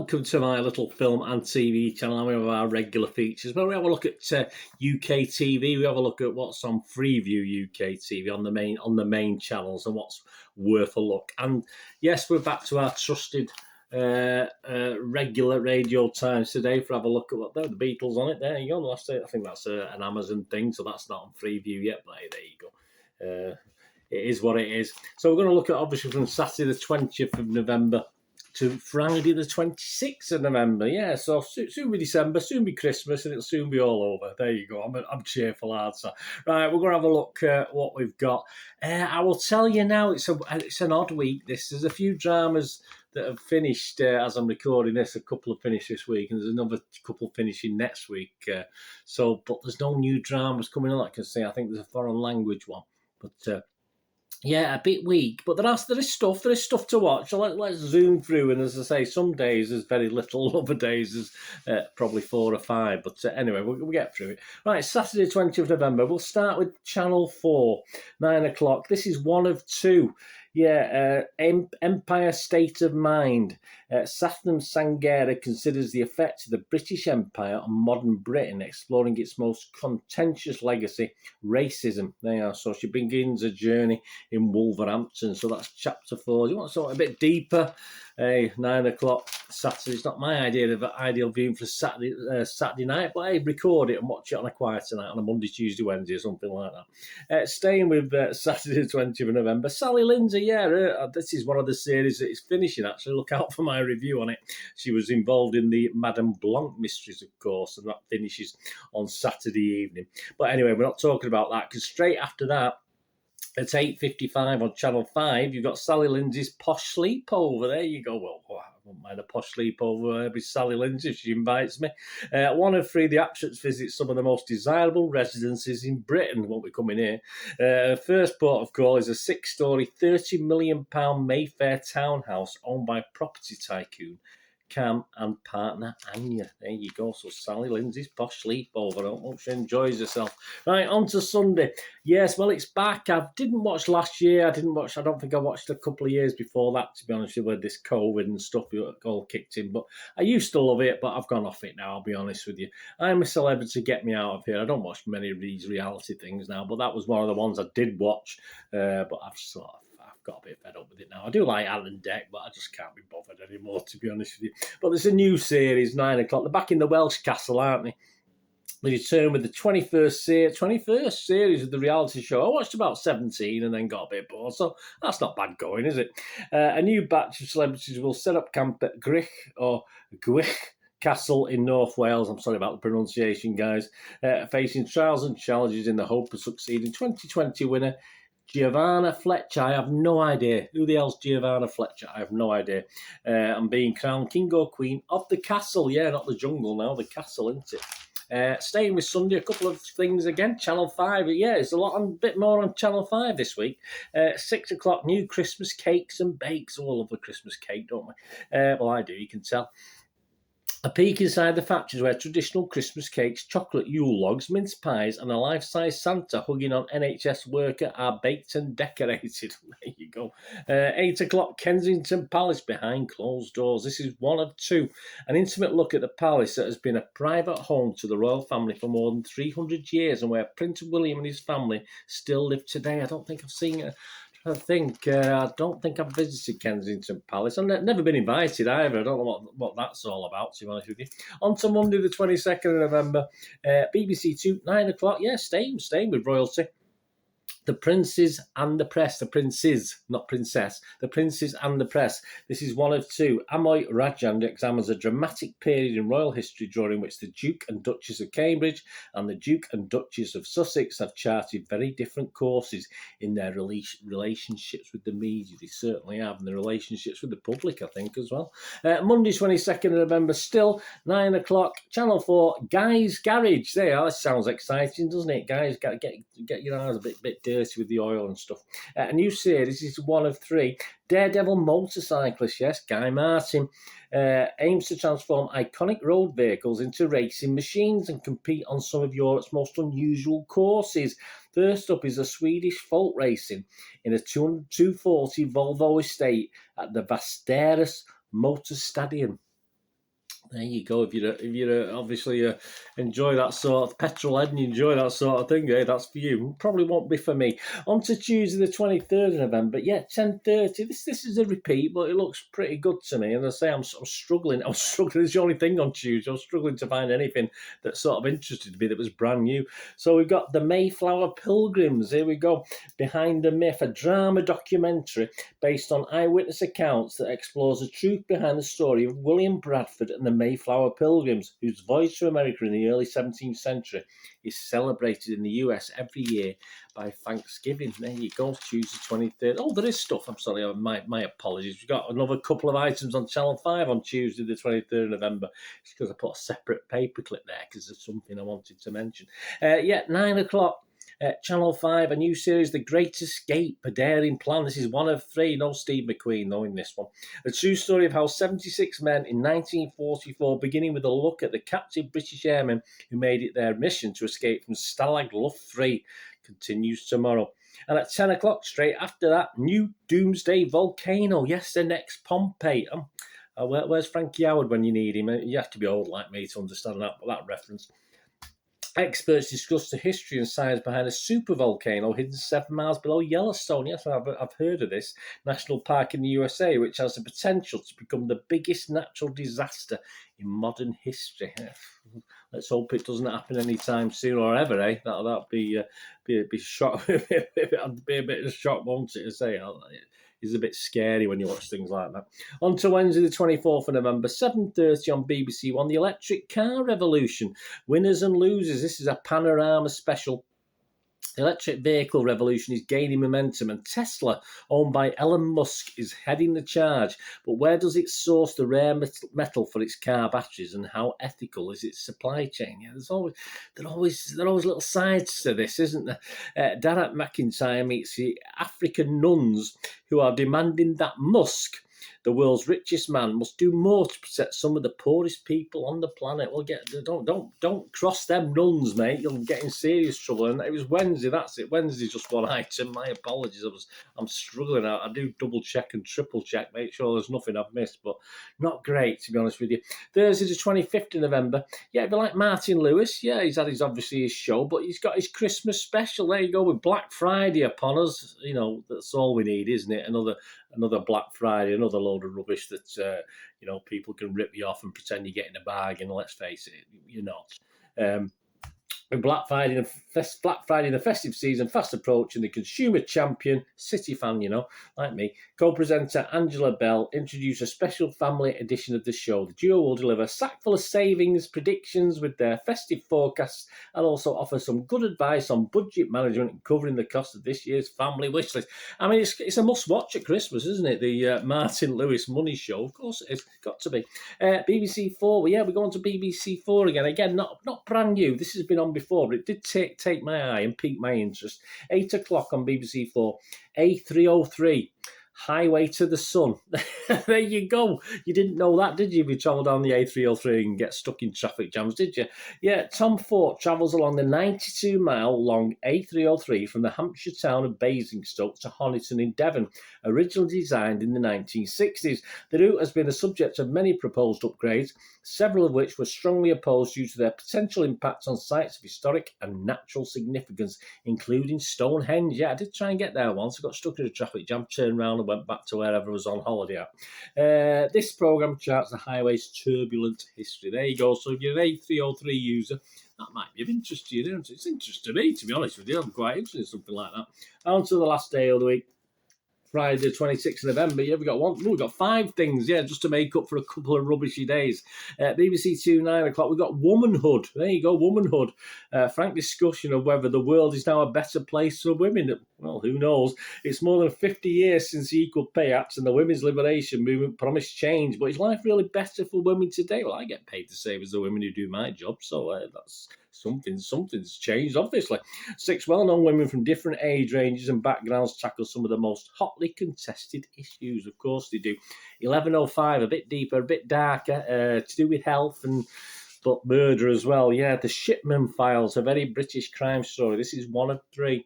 welcome to my little film and TV channel. We have our regular features where we have a look at UK TV. We have a look at what's on Freevièw UK TV on the main channels and what's worth a look. And yes, we're back to our trusted regular radio times today for have a look at what the Beatles on it. There you go. I think that's an Amazon thing, so that's not on Freevièw yet. But hey, there you go. It is what it is. So we're going to look at obviously from Saturday the 20th of November to Friday the 26th of November. Yeah, so soon be December, soon be Christmas, and it'll soon be all over. There you go. I'm cheerful, hard. So, right, we're going to have a look at what we've got. I will tell you now, it's an odd week. There's a few dramas that have finished as I'm recording this. A couple have finished this week, and there's another couple finishing next week. But there's no new dramas coming on. I can say I think there's a foreign language one, but. Yeah, a bit weak, but there is stuff to watch. So let's zoom through, and as I say, some days there's very little, other days there's probably 4 or 5. But anyway, we'll get through it. Right, Saturday 20th of November. We'll start with Channel 4, 9 o'clock. This is one of two. Yeah, Empire State of Mind. Sathnam Sanghera considers the effect of the British Empire on modern Britain, exploring its most contentious legacy, racism. There you are. So she begins a journey in Wolverhampton. So that's chapter 4. You want something a bit deeper? 9 o'clock Saturday. It's not my idea of ideal viewing for Saturday night, but hey, record it and watch it on a quieter night on a Monday, Tuesday, Wednesday, or something like that. Staying with Saturday, 20th of November. Sally Lindsay, yeah, this is one of the series that is finishing, actually. Look out for my review on it. She was involved in the Madame Blanc mysteries, of course, and that finishes on Saturday evening. But anyway, we're not talking about that, because straight after that, at 8:55 on Channel 5, you've got Sally Lindsay's Posh Sleepover. There you go. Well, I wouldn't mind a posh sleepover with Sally Lindsay if she invites me. One of 3, the actress visits some of the most desirable residences in Britain. Won't be coming here. First port of call is a 6-storey, £30 million Mayfair townhouse owned by property tycoon Cam and partner Anya. There you go. So Sally Lindsay's Posh Sleepover. I hope she enjoys herself. Right, on to Sunday. Yes, well, it's back. I didn't watch last year. I don't think I watched a couple of years before that, to be honest with you, with this COVID and stuff all kicked in. But I used to love it, but I've gone off it now, I'll be honest with you. I'm a celebrity, get me out of here. I don't watch many of these reality things now, but that was one of the ones I did watch. But I've got a bit fed up with it now. I do like Alan Deck, but I just can't be bothered anymore, to be honest with you. But there's a new series, 9 o'clock. They're back in the Welsh castle, aren't they? They return with the 21st series of the reality show. I watched about 17 and then got a bit bored, so that's not bad going, is it? A new batch of celebrities will set up camp at Gwych Castle in North Wales. I'm sorry about the pronunciation, guys. Facing trials and challenges in the hope of succeeding. 2020 winner Giovanna Fletcher. I have no idea. Who the hell's Giovanna Fletcher? I have no idea. And being crowned king or queen of the castle. Yeah, not the jungle now, the castle, isn't it? Staying with Sunday, a couple of things again. Channel 5. Yeah, it's a bit more on Channel 5 this week. 6 o'clock, new Christmas cakes and bakes. Oh, I love a Christmas cake, don't we? Well, I do, you can tell. A peek inside the factories where traditional Christmas cakes, chocolate Yule logs, mince pies and a life-size Santa hugging on NHS worker are baked and decorated. There you go. 8 o'clock, Kensington Palace behind closed doors. This is one of 2. An intimate look at the palace that has been a private home to the royal family for more than 300 years and where Prince William and his family still live today. I don't think I've seen it. I don't think I've visited Kensington Palace. I've never been invited either. I don't know what that's all about, to be honest with you. On to Monday, the 22nd of November. BBC 2, 9 o'clock. Yeah, staying with royalty. The Princes and the Press. The Princes, not Princess. The Princes and the Press. This is one of 2. Amoy Rajand examines a dramatic period in royal history during which the Duke and Duchess of Cambridge and the Duke and Duchess of Sussex have charted very different courses in their relationships with the media. They certainly have, and the relationships with the public, I think, as well. Monday, 22nd of November, still 9 o'clock. Channel 4, Guy's Garage. There you are. This sounds exciting, doesn't it? Guys, get your eyes a bit dirty with the oil and stuff. A new series is one of 3. Daredevil motorcyclist, yes, Guy Martin, aims to transform iconic road vehicles into racing machines and compete on some of Europe's most unusual courses. First up is a Swedish folk racing in a 240 Volvo estate at the Vasteras Motor Stadium. There you go. If you're obviously enjoy that sort of petrol head and you enjoy that sort of thing, that's for you. Probably won't be for me. On to Tuesday the 23rd of November. Yeah, 10:30. This is a repeat, but it looks pretty good to me. And I say I'm struggling. I was struggling. It's the only thing on Tuesday. I was struggling to find anything that sort of interested me that was brand new. So we've got the Mayflower Pilgrims. Here we go. Behind the Myth, a drama documentary based on eyewitness accounts that explores the truth behind the story of William Bradford and the Mayflower Pilgrims, whose voyage to America in the early 17th century is celebrated in the US every year by Thanksgiving. There you go, Tuesday 23rd. Oh, there is stuff. I'm sorry, my apologies. We've got another couple of items on Channel 5 on Tuesday the 23rd of November. It's because I put a separate paperclip there because there's something I wanted to mention. 9 o'clock. Channel 5, a new series, The Great Escape, a daring plan. This is one of 3. No Steve McQueen, though, in this one. A true story of how 76 men in 1944, beginning with a look at the captive British airmen who made it their mission to escape from Stalag Luft 3, continues tomorrow. And at 10 o'clock, straight after that, new Doomsday Volcano. Yes, the next Pompeii. Where's Frankie Howard when you need him? You have to be old like me to understand that reference. Experts discuss the history and science behind a supervolcano hidden 7 miles below Yellowstone. Yes, I've heard of this national park in the USA, which has the potential to become the biggest natural disaster in modern history. Let's hope it doesn't happen anytime soon or ever, eh? That'd be a shock. It'd be a bit of a shock, won't it? To say it's a bit scary when you watch things like that. On to Wednesday, the 24th of November, 7:30 on BBC One, the electric car revolution. Winners and losers. This is a panorama special. The electric vehicle revolution is gaining momentum, and Tesla, owned by Elon Musk, is heading the charge. But where does it source the rare metal for its car batteries, and how ethical is its supply chain? Yeah, there are always little sides to this, isn't there? Darragh McIntyre meets the African nuns who are demanding that Musk, the world's richest man, must do more to protect some of the poorest people on the planet. Well, don't cross them nuns, mate. You'll get in serious trouble. And it was Wednesday. That's it. Wednesday's just one item. My apologies. I'm struggling out. I do double check and triple check, make sure there's nothing I've missed, but not great, to be honest with you. Thursday, the 25th of November. Yeah, it'd be like Martin Lewis. Yeah, he's had obviously his show, but he's got his Christmas special. There you go, with Black Friday upon us. You know, that's all we need, isn't it? Another Black Friday, another load of rubbish that people can rip you off and pretend you're getting a bargain. Let's face it, you're not. Black Friday and the festive season fast approaching, the consumer champion, City fan, like me, co-presenter Angela Bell introduced a special family edition of the show. The duo will deliver a sack full of savings predictions with their festive forecasts and also offer some good advice on budget management and covering the cost of this year's family wish list. I mean, it's a must-watch at Christmas, isn't it? The Martin Lewis Money Show. Of course it is. Got to be. BBC 4. Well, yeah, we're going to BBC 4 again. Again, not brand new. This has been on before, but it did take my eye and pique my interest. 8 o'clock on BBC 4, A303, Highway to the Sun. There you go. You didn't know that, did you? If you travel down the A303 and get stuck in traffic jams, did you? Yeah, Tom Fort travels along the 92-mile long A303 from the Hampshire town of Basingstoke to Honiton in Devon, originally designed in the 1960s. The route has been the subject of many proposed upgrades, several of which were strongly opposed due to their potential impact on sites of historic and natural significance, including Stonehenge. Yeah, I did try and get there once. I got stuck in a traffic jam, turned around and went back to wherever I was on holiday at. This programme charts the highway's turbulent history. There you go. So if you're an A303 user, that might be of interest to you. It's interest to me, to be honest with you. I'm quite interested in something like that. On to the last day of the week. Friday, 26th of November. Yeah, we've got 5 things, just to make up for a couple of rubbishy days. BBC 2, 9 o'clock. We've got womanhood. There you go, womanhood. Frank discussion of whether the world is now a better place for women. Well, who knows? It's more than 50 years since the Equal Pay Act and the women's liberation movement promised change. But is life really better for women today? Well, I get paid the same as the women who do my job, so that's something's changed, obviously. 6 well-known women from different age ranges and backgrounds tackle some of the most hotly contested issues. Of course they do. 11:05, a bit deeper, a bit darker, to do with health but murder as well. Yeah, the Shipman Files, a very British crime story. This is one of 3.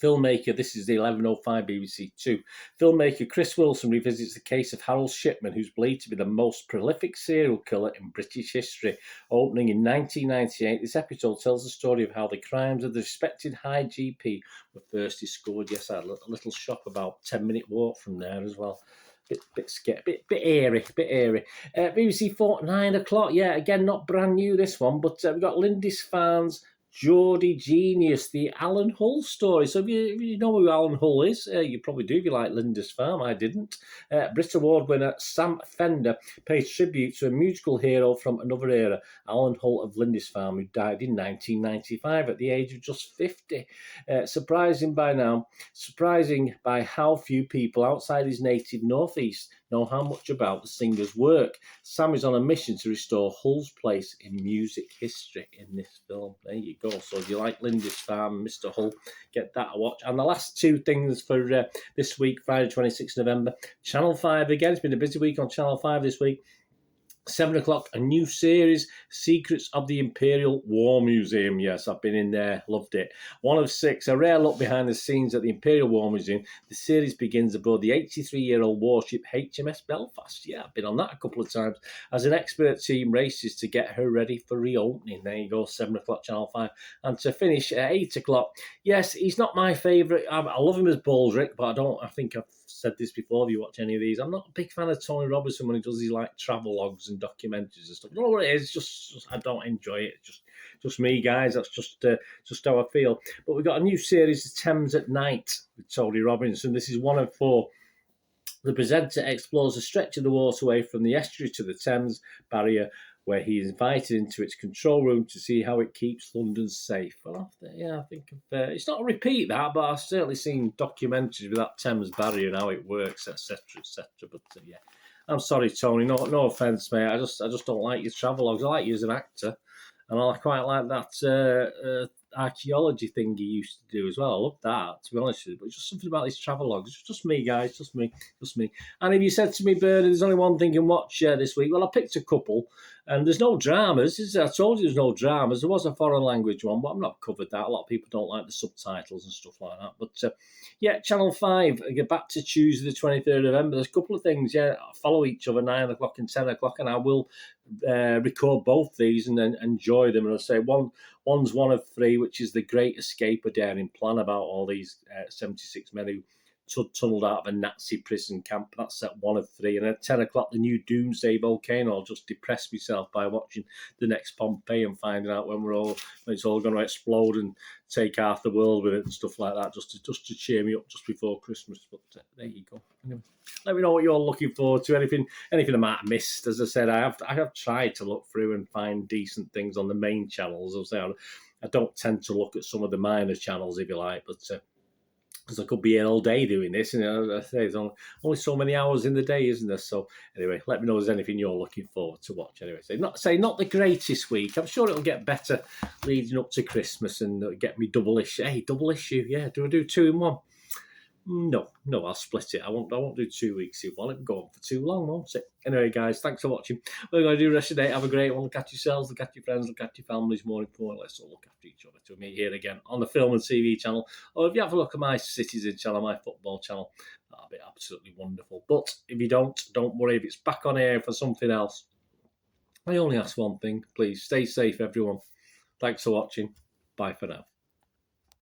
Filmmaker, this is the 11:05 BBC 2. Filmmaker Chris Wilson revisits the case of Harold Shipman, who's believed to be the most prolific serial killer in British history. Opening in 1998, this episode tells the story of how the crimes of the respected high GP were first discovered. Yes, I had a little shop about 10-minute walk from there as well. Bit scary, bit airy. BBC 4 9 o'clock. Yeah, again, not brand new this one, but we've got Lindisfarne's Geordie Genius, the Alan Hull story. So if you know who Alan Hull is, you probably do if you like Lindisfarne. I didn't. Brit Award winner Sam Fender pays tribute to a musical hero from another era, Alan Hull of Lindisfarne, who died in 1995 at the age of just 50. Surprising by how few people outside his native northeast know how much about the singer's work. Sam is on a mission to restore Hull's place in music history in this film. There you go. So if you like Lindisfarne, Mr. Hull, get that a watch. And the last two things for this week, Friday 26th November, Channel 5 again. It's been a busy week on Channel 5 this week. 7 o'clock, a new series, Secrets of the Imperial War Museum. Yes, I've been in there, loved it. 1 of 6, a rare look behind the scenes at the Imperial War Museum. The series begins aboard the 83-year-old warship HMS Belfast. Yeah, I've been on that a couple of times. As an expert team races to get her ready for reopening. There you go, 7 o'clock, Channel 5. And to finish at 8 o'clock, yes, he's not my favourite. I love him as Baldrick, but I think I've said this before if you watch any of these. I'm not a big fan of Tony Robertson when he does these like travel logs and documentaries and stuff. You know what it is? Just I don't enjoy it. Just me, guys. That's just how I feel. But we've got a new series, The Thames at Night, with Tony Robbins, and this is 1 of 4. The presenter explores a stretch of the waterway from the estuary to the Thames barrier, where he is invited into its control room to see how it keeps London safe. Well, I think it's not a repeat that, but I've certainly seen documentaries with that Thames barrier and how it works, etc., etc. But yeah, I'm sorry, Tony. No offence, mate. I just don't like your travelogues. I like you as an actor, and I quite like that archaeology thing you used to do as well. I love that, to be honest with you. But it's just something about these travelogues. It's just me, guys. Just me. And if you said to me, Bernie, there's only one thing you can watch this week, well, I picked a couple. And there's no dramas. I told you there's no dramas. There was a foreign language one, but I've not covered that. A lot of people don't like the subtitles and stuff like that. But yeah, Channel 5, I get back to Tuesday the 23rd of November. There's a couple of things, yeah, follow each other, 9 o'clock and 10 o'clock, and I will record both these and then enjoy them. And I'll say one's 1 of 3, which is The Great Escape, a daring plan about all these 76 men who tunnelled out of a Nazi prison camp. That's at 1 of 3. And at 10 o'clock, the new Doomsday Volcano. I'll just depress myself by watching the next Pompeii and finding out when it's all going to explode and take half the world with it and stuff like that, just to cheer me up just before Christmas. But there you go. Anyway, let me know what you're looking forward to. Anything I might have missed. As I said, I have tried to look through and find decent things on the main channels. I don't tend to look at some of the minor channels, if you like, but because I could be here all day doing this, and I say there's only so many hours in the day, isn't there? So anyway, let me know if there's anything you're looking forward to watch. Anyway, not the greatest week. I'm sure it'll get better leading up to Christmas and get me double issue. Hey, double issue, yeah. Do I do 2 in 1? No, I'll split it. I won't do 2 weeks in one. It'll go on for too long, won't it? Anyway, guys, thanks for watching. What we're going to do the rest of the day, have a great one. Look at yourselves, look at your friends, look at your families. More important, let's all look after each other. To meet here again on the Film and TV channel. Or if you have a look at my Citizen channel, my football channel, that'll be absolutely wonderful. But if you don't worry. If it's back on air for something else, I only ask one thing. Please stay safe, everyone. Thanks for watching. Bye for now.